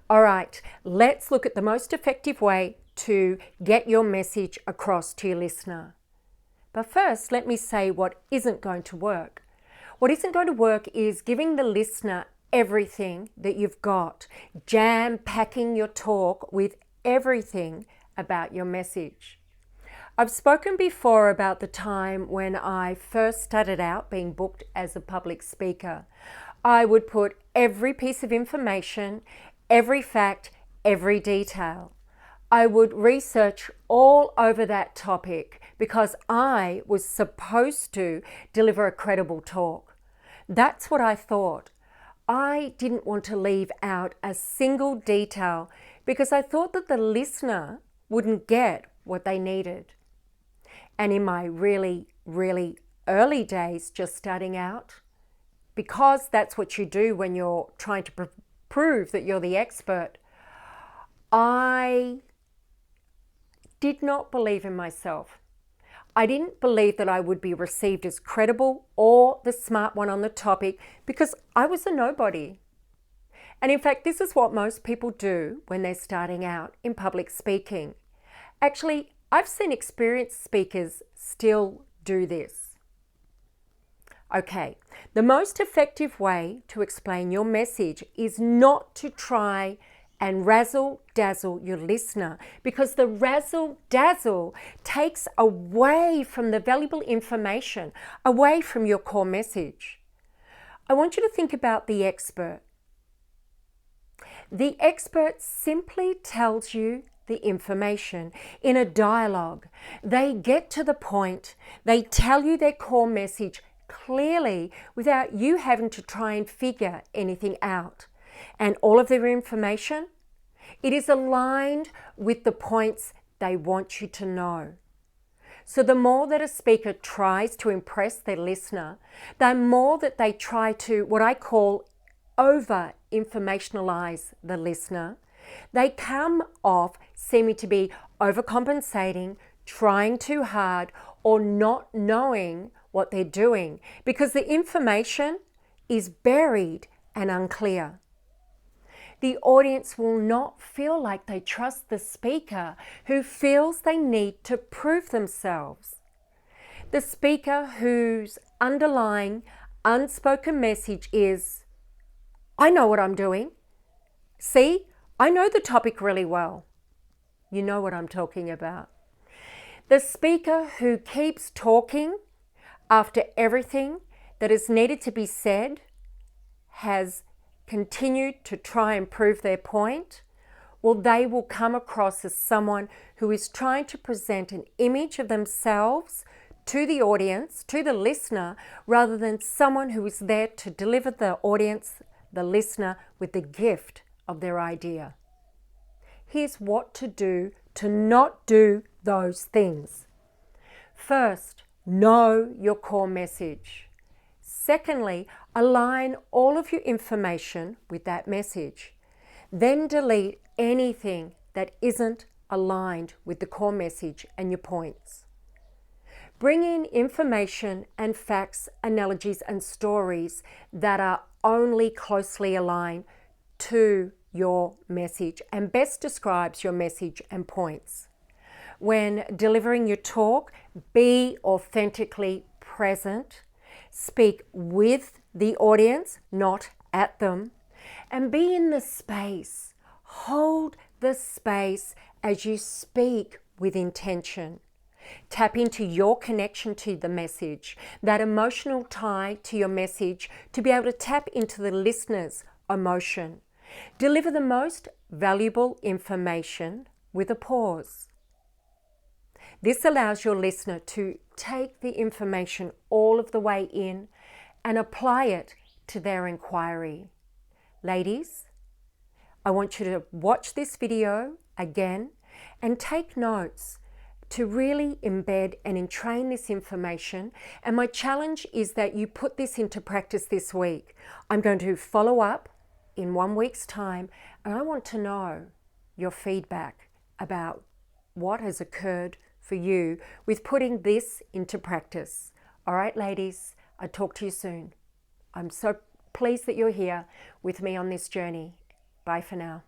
All right, let's look at the most effective way to get your message across to your listener. But first, let me say what isn't going to work. What isn't going to work is giving the listener everything that you've got, jam-packing your talk with everything about your message. I've spoken before about the time when I first started out being booked as a public speaker. I would put every piece of information, every fact, every detail. I would research all over that topic because I was supposed to deliver a credible talk. That's what I thought. I didn't want to leave out a single detail because I thought that the listener wouldn't get what they needed. And in my really, really early days, just starting out, because that's what you do when you're trying to prove that you're the expert, I did not believe in myself. I didn't believe that I would be received as credible or the smart one on the topic because I was a nobody. And in fact, this is what most people do when they're starting out in public speaking. Actually, I've seen experienced speakers still do this. Okay, the most effective way to explain your message is not to try and razzle-dazzle your listener, because the razzle-dazzle takes away from the valuable information, away from your core message. I want you to think about the expert. The expert simply tells you the information in a dialogue. They get to the point. They tell you their core message clearly without you having to try and figure anything out. And all of their information, it is aligned with the points they want you to know. So the more that a speaker tries to impress their listener, the more that they try to, what I call, over-informationalize the listener, they come off seeming to be overcompensating, trying too hard, or not knowing what they're doing because the information is buried and unclear. The audience will not feel like they trust the speaker who feels they need to prove themselves. The speaker whose underlying unspoken message is, I know what I'm doing. See, I know the topic really well. You know what I'm talking about. The speaker who keeps talking after everything that is needed to be said has continued to try and prove their point, well, they will come across as someone who is trying to present an image of themselves to the audience, to the listener, rather than someone who is there to deliver the audience, the listener, with the gift of their idea. Here's what to do to not do those things. First, know your core message. Secondly, align all of your information with that message. Then delete anything that isn't aligned with the core message and your points. Bring in information and facts, analogies and stories that are only closely aligned to your message and best describes your message and points. When delivering your talk, be authentically present, speak with the audience, not at them, and be in the space. Hold the space as you speak with intention. Tap into your connection to the message, that emotional tie to your message, to be able to tap into the listener's emotion. Deliver the most valuable information with a pause. This allows your listener to take the information all of the way in and apply it to their inquiry. Ladies, I want you to watch this video again and take notes to really embed and entrain this information. And my challenge is that you put this into practice this week. I'm going to follow up in 1 week's time, and I want to know your feedback about what has occurred for you with putting this into practice. All right, ladies, I'll talk to you soon. I'm so pleased that you're here with me on this journey. Bye for now.